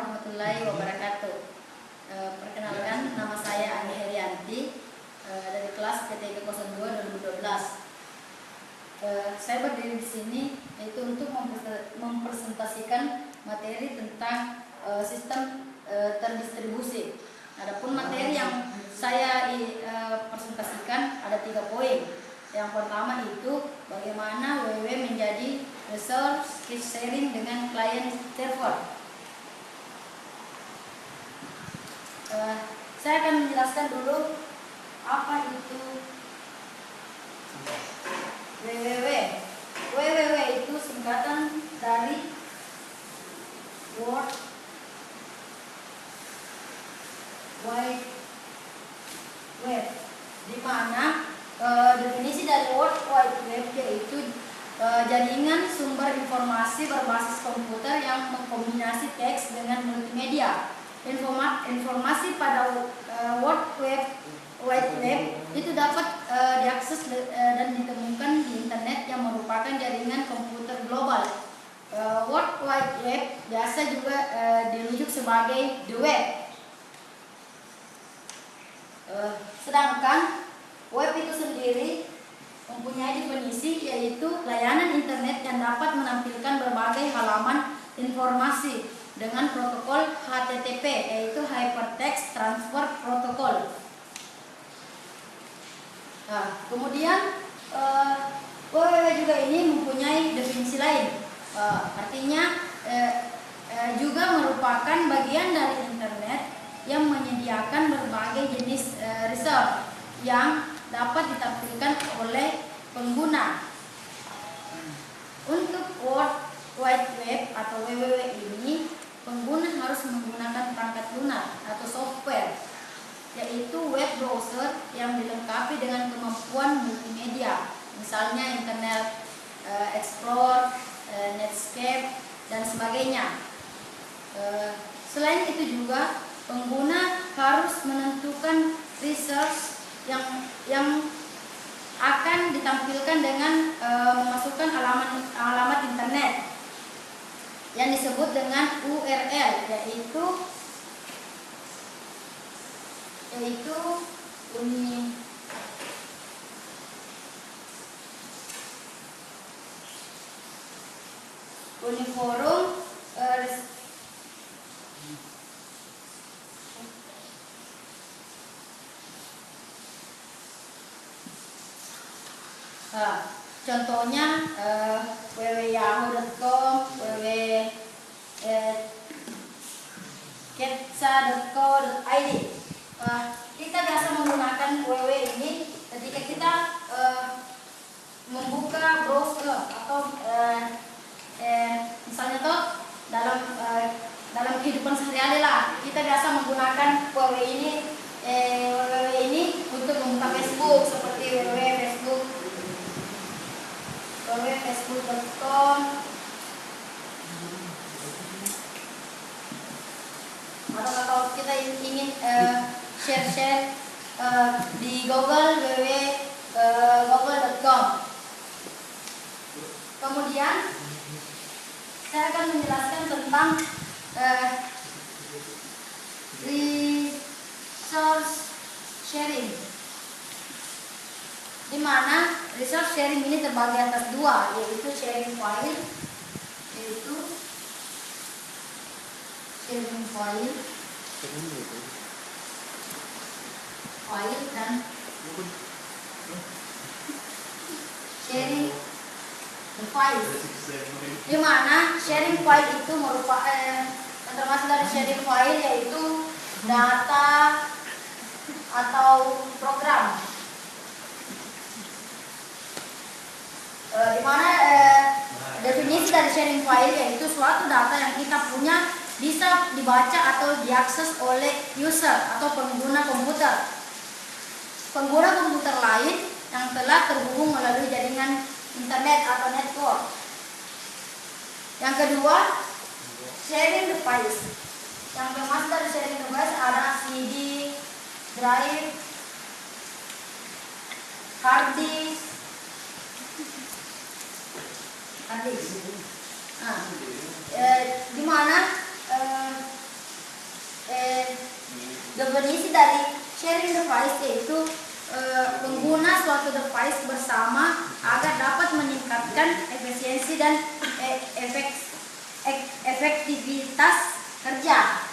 warahmatullahi wabarakatuh. Perkenalkan, nama saya Ani Herianti dari kelas PT 02 2012. Saya berdiri di sini yaitu untuk mempresentasikan materi tentang sistem terdistribusi. Adapun materi yang saya presentasikan ada 3 poin. Yang pertama itu bagaimana WWW menjadi resource sharing dengan client server. Saya akan menjelaskan dulu apa itu WWW. WWW itu singkatan dari World Wide Web, di mana definisi dari World Wide Web yaitu jaringan sumber informasi berbasis komputer yang mengkombinasi teks dengan multimedia. Informasi pada World Wide Web itu dapat diakses dan ditemukan di internet yang merupakan jaringan komputer global. World Wide Web biasa juga dirujuk sebagai the web. Sedangkan web itu sendiri mempunyai definisi yaitu layanan internet yang dapat menampilkan berbagai halaman informasi dengan protokol HTTP yaitu Hypertext Transfer Protocol. Kemudian WWW juga ini mempunyai definisi lain, artinya juga merupakan bagian dari internet yang menyediakan berbagai jenis resource yang dapat ditampilkan oleh pengguna. Untuk World Wide Web atau WWW ini, pengguna harus menggunakan perangkat lunak atau software, yaitu web browser yang dilengkapi dengan kemampuan multimedia, misalnya Internet Explorer, Netscape, dan sebagainya. Selain itu juga pengguna harus menentukan resource yang akan ditampilkan dengan memasukkan alamat internet yang disebut dengan URL, yaitu Uniforum contohnya www.yahoo.com, www.ketsa.co.id. Kita biasa menggunakan www ini ketika kita membuka browser atau misalnya dalam kehidupan sehari-hari lah, kita biasa menggunakan www ini untuk membuka Facebook, seperti www.facebook.com, atau kita ingin share di Google, www.google.com. Kemudian saya akan menjelaskan tentang resource sharing, di mana resource sharing ini terbagi atas 2, yaitu sharing file dan sharing file, di mana sharing file itu merupakan termasuk dari sharing file yaitu data atau program, di mana definisi dari sharing file yaitu suatu data yang kita punya bisa dibaca atau diakses oleh user atau pengguna komputer lain yang telah terhubung melalui jaringan internet atau network. Yang kedua, sharing device. Yang termasuk dari sharing device ada CD, drive, hard disk. Di mana Definisi dari sharing device yaitu pengguna suatu device bersama agar dapat meningkatkan efisiensi dan efektivitas kerja.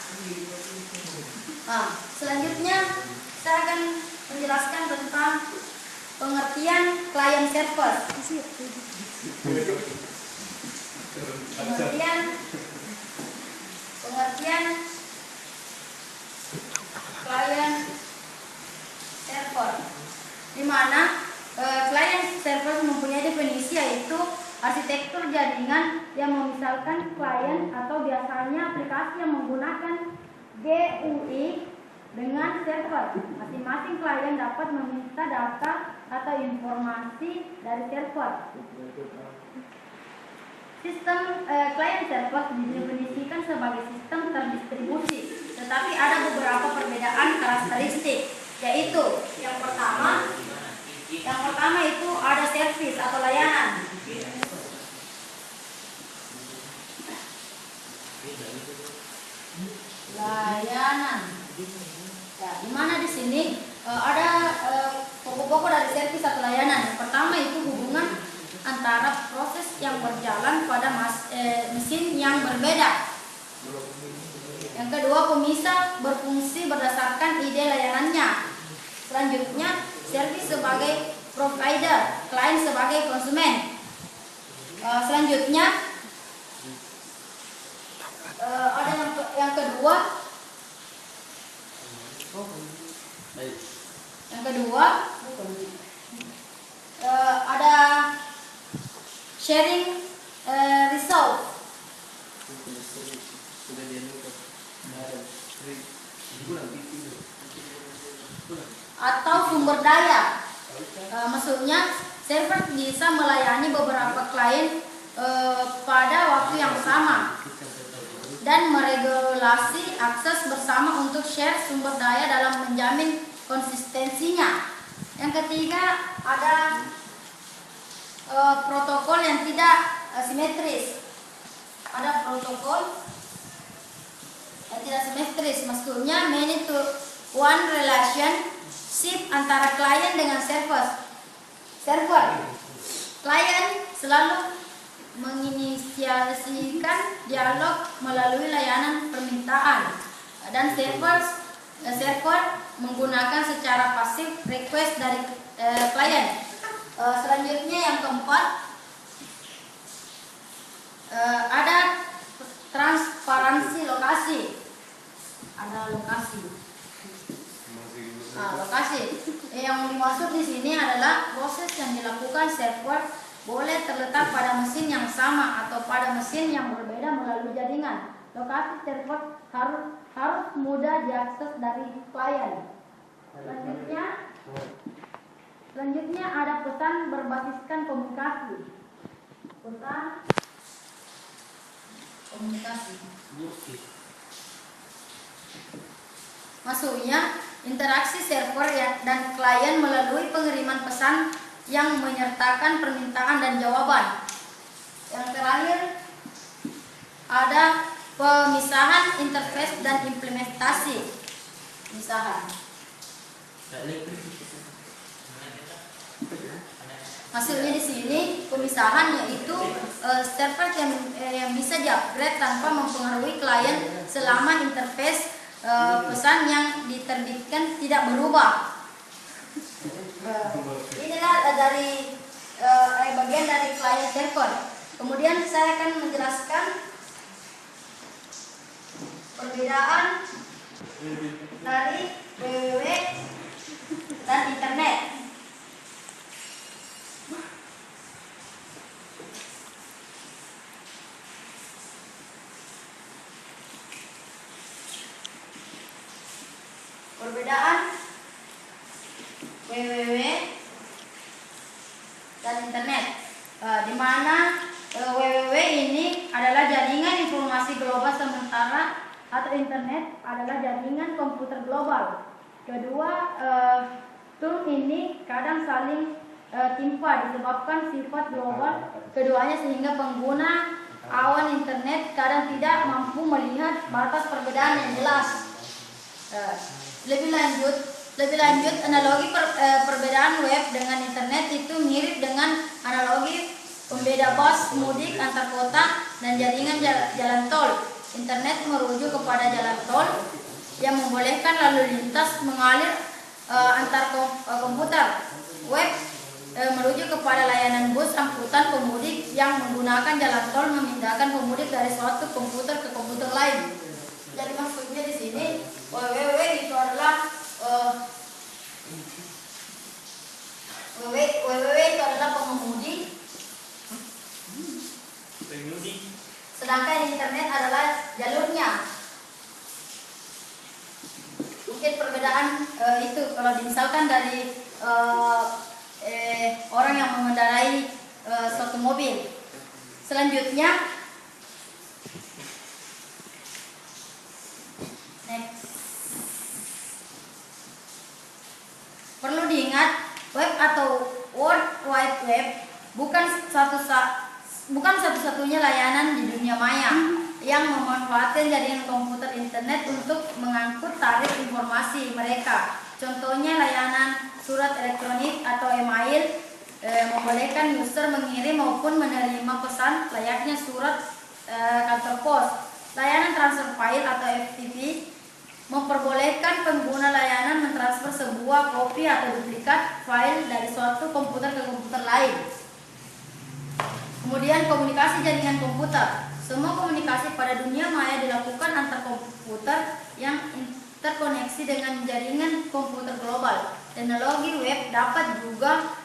Nah, selanjutnya saya akan menjelaskan tentang pengertian client server. Pengertian client server, di mana client server mempunyai definisi yaitu arsitektur jaringan yang memisalkan klien atau biasanya aplikasi yang menggunakan GUI dengan server. Masing-masing klien dapat meminta data atau informasi dari server. Sistem client server didefinisikan sebagai sistem terdistribusi, tetapi ada beberapa perbedaan karakteristik, yaitu yang pertama itu ada servis atau layanan. Ya, di mana di sini ada pokok-pokok dari servis atau layanan. Yang pertama itu hubungan antara proses yang berjalan pada mesin yang berbeda. Yang kedua, pemisah berfungsi berdasarkan ide layanannya. Selanjutnya, servis sebagai provider, klien sebagai konsumen. Selanjutnya ada yang kedua ada sharing resource atau sumber daya. Maksudnya server bisa melayani beberapa klien pada waktu yang sama dan meregulasi akses bersama untuk share sumber daya dalam menjamin konsistensinya. Yang ketiga ada protokol yang tidak simetris. Ada protokol yang tidak simetris, maksudnya many to one relationship antara klien dengan server. Klien selalu menginisiasikan dialog melalui layanan permintaan dan server menggunakan secara pasif request dari klien. Selanjutnya yang keempat ada transparansi lokasi. Ada lokasi. Yang dimaksud di sini adalah proses yang dilakukan server boleh terletak pada mesin yang sama atau pada mesin yang berbeda melalui jaringan. Lokasi server harus mudah diakses dari klien. Selanjutnya ada pesan berbasiskan komunikasi. Maksudnya interaksi server dan klien melalui pengiriman pesan yang menyertakan permintaan dan jawaban. Yang terakhir ada pemisahan interface dan implementasi. Maksudnya di sini pemisahan yaitu server yang bisa di-upgrade tanpa mempengaruhi klien selama interface pesan yang diterbitkan tidak berubah. Inilah dari bagian dari client server. Kemudian saya akan menjelaskan perbedaan dari www dan internet. Perbedaan www dan internet, di mana www ini adalah jaringan informasi global sementara atau internet adalah jaringan komputer global. Kedua term ini kadang saling timpa disebabkan sifat global keduanya sehingga pengguna awan internet kadang tidak mampu melihat batas perbedaan yang jelas. Eh, lebih lanjut analogi perbedaan web dengan internet itu mirip dengan analogi pembeda bus mudik antar kota dan jaringan jalan tol. Internet merujuk kepada jalan tol yang membolehkan lalu lintas mengalir antar komputer. Web merujuk kepada layanan bus angkutan pemudik yang menggunakan jalan tol memindahkan pemudik dari suatu komputer ke komputer lain. Jadi maksudnya di sini www itu adalah www itu adalah pengemudi, sedangkan internet adalah jalurnya. Mungkin perbedaan itu kalau misalkan dari orang yang mengendarai suatu mobil. Selanjutnya, next. Perlu diingat, web atau World Wide Web bukan satu-satunya layanan di dunia maya yang memanfaatkan jaringan komputer internet untuk mengangkut tarif informasi mereka. Contohnya layanan surat elektronik atau email membolehkan user mengirim maupun menerima pesan layaknya surat kantor pos. Layanan transfer file atau FTP memperbolehkan pengguna layanan mentransfer sebuah kopi atau duplikat file dari suatu komputer ke komputer lain. Kemudian komunikasi jaringan komputer. Semua komunikasi pada dunia maya dilakukan antar komputer yang terkoneksi dengan jaringan komputer global. Teknologi web dapat juga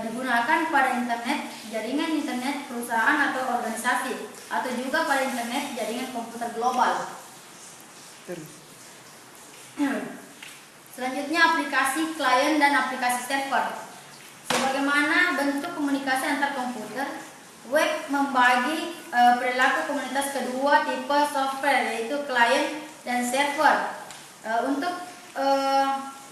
digunakan pada internet, jaringan internet perusahaan atau organisasi, atau juga pada internet jaringan komputer global. Selanjutnya aplikasi klien dan aplikasi server. Sebagaimana bentuk komunikasi antar komputer, web membagi perilaku komunitas kedua tipe software, yaitu klien dan server. Untuk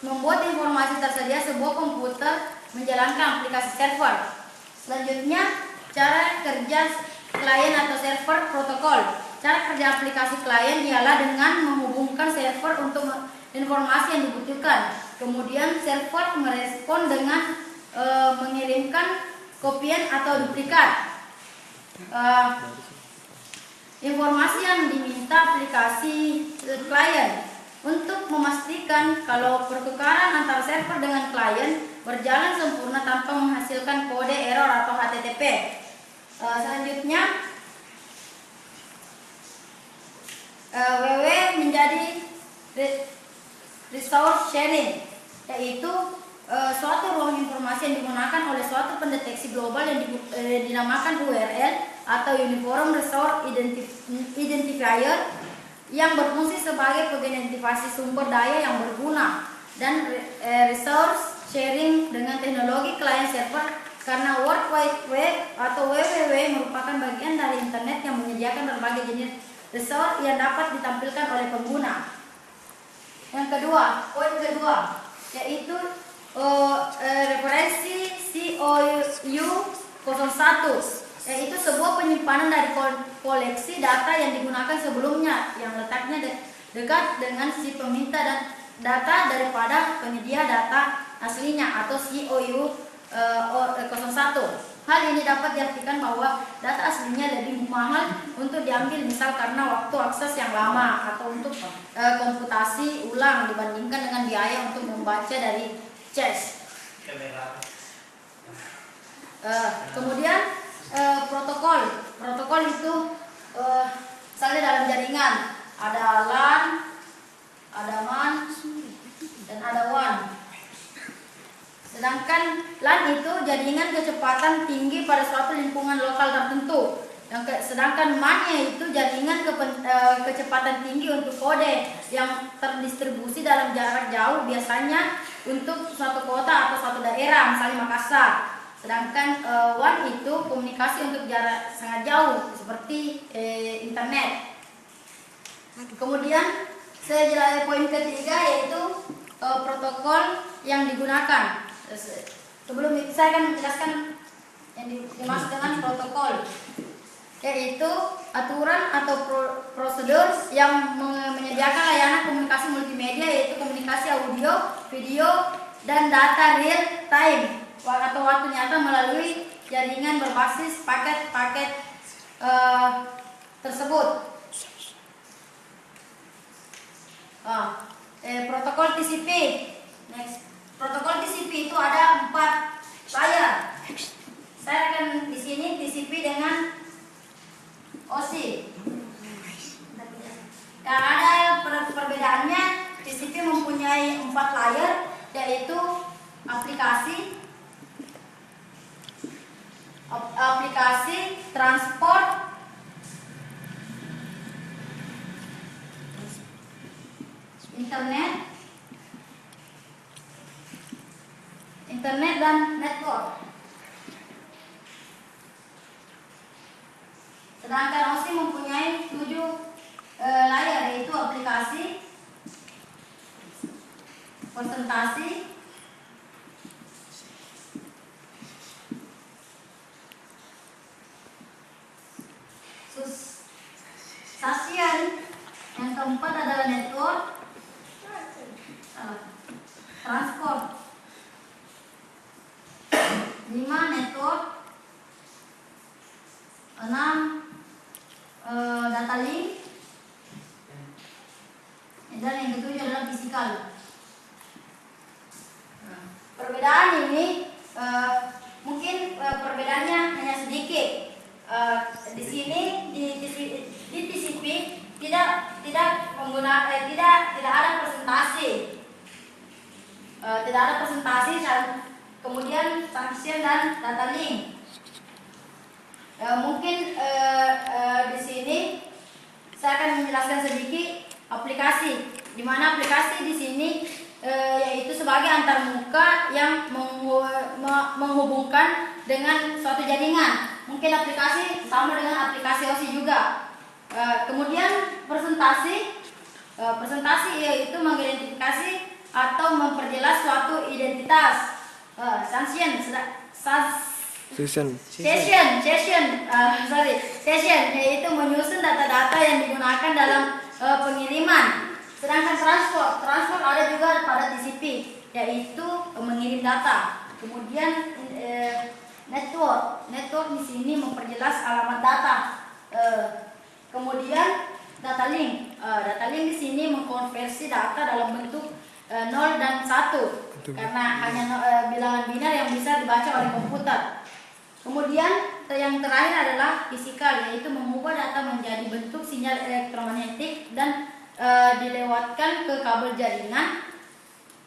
membuat informasi tersedia, sebuah komputer menjalankan aplikasi server. Selanjutnya, cara kerja klien atau server protokol. Cara kerja aplikasi klien ialah dengan menghubungkan server untuk informasi yang dibutuhkan. Kemudian server merespon dengan mengirimkan kopian atau duplikat informasi yang diminta aplikasi klien. Untuk memastikan kalau pertukaran antara server dengan klien berjalan sempurna tanpa menghasilkan kode error atau HTTP. Selanjutnya, WW menjadi resource sharing, yaitu suatu ruang informasi yang digunakan oleh suatu pendeteksi global yang dinamakan URL atau Uniform Resource Identifier, yang berfungsi sebagai pengidentifikasi sumber daya yang berguna. Dan resource sharing dengan teknologi client server, karena World Wide Web atau WWW merupakan bagian dari internet yang menyediakan berbagai jenis resource yang dapat ditampilkan oleh pengguna. Yang kedua, poin kedua, yaitu referensi COU01, yaitu sebuah penyimpanan dari koleksi data yang digunakan sebelumnya, yang letaknya dekat dengan si peminta dan data daripada penyedia data aslinya atau COU01. Hal ini dapat diartikan bahwa data aslinya lebih mahal untuk diambil, misal karena waktu akses yang lama atau untuk komputasi ulang dibandingkan dengan biaya untuk membaca dari cache. Kemudian protokol itu misalnya dalam jaringan ada LAN, ada MAN, dan ada WAN. Sedangkan LAN itu jaringan kecepatan tinggi pada suatu lingkungan lokal tertentu. Sedangkan MAN-nya itu jaringan kecepatan tinggi untuk kode yang terdistribusi dalam jarak jauh, biasanya untuk suatu kota atau suatu daerah, misalnya Makassar. Sedangkan WAN itu komunikasi untuk jarak sangat jauh, seperti internet. Kemudian poin ketiga, yaitu protokol yang digunakan. Sebelum itu saya akan menjelaskan yang dimaksud dengan protokol, yaitu aturan atau prosedur yang menyediakan layanan komunikasi multimedia, yaitu komunikasi audio, video, dan data real time atau waktu nyata melalui jaringan berbasis paket-paket tersebut. Protokol TCP. Next. Protokol TCP itu ada 4 layar. Saya akan di sini TCP dengan OSI. Ada perbedaannya. TCP mempunyai 4 layar, yaitu aplikasi, transport, internet dan network. Sedangkan OSI mempunyai 7 layar, yaitu aplikasi, presentasi, stasiun. Yang keempat adalah network, transport. 5 network, 6 data link, dan yang ketujuh adalah fisikal. Perbedaan ini mungkin perbedaannya hanya sedikit. Di sini di TCP tidak ada presentasi, kemudian function dan data link. Mungkin di sini saya akan menjelaskan sedikit aplikasi, di mana aplikasi di sini yaitu sebagai antarmuka yang menghubungkan dengan suatu jaringan. Mungkin aplikasi sama dengan aplikasi OSI juga. Kemudian presentasi yaitu mengidentifikasi atau memperjelas suatu identitas. Session yaitu menyusun data-data yang digunakan dalam pengiriman. Sedangkan transport ada juga pada TCP, yaitu mengirim data. Kemudian network di sini memperjelas alamat data. Kemudian data link di sini mengkonversi data dalam bentuk 0 dan 1 karena hanya bilangan biner yang bisa dibaca oleh komputer. Kemudian yang terakhir adalah fisikal, yaitu mengubah data menjadi bentuk sinyal elektromagnetik dan dilewatkan ke kabel jaringan,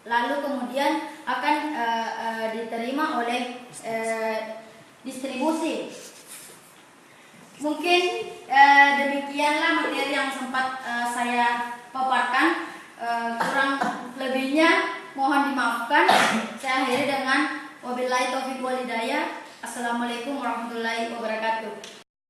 lalu kemudian akan diterima oleh distribusi. Mungkin demikianlah materi yang sempat saya paparkan. Kurang lebihnya mohon dimaafkan. Saya akhiri dengan wabillahi taufiq wal hidayah. Assalamualaikum warahmatullahi wabarakatuh.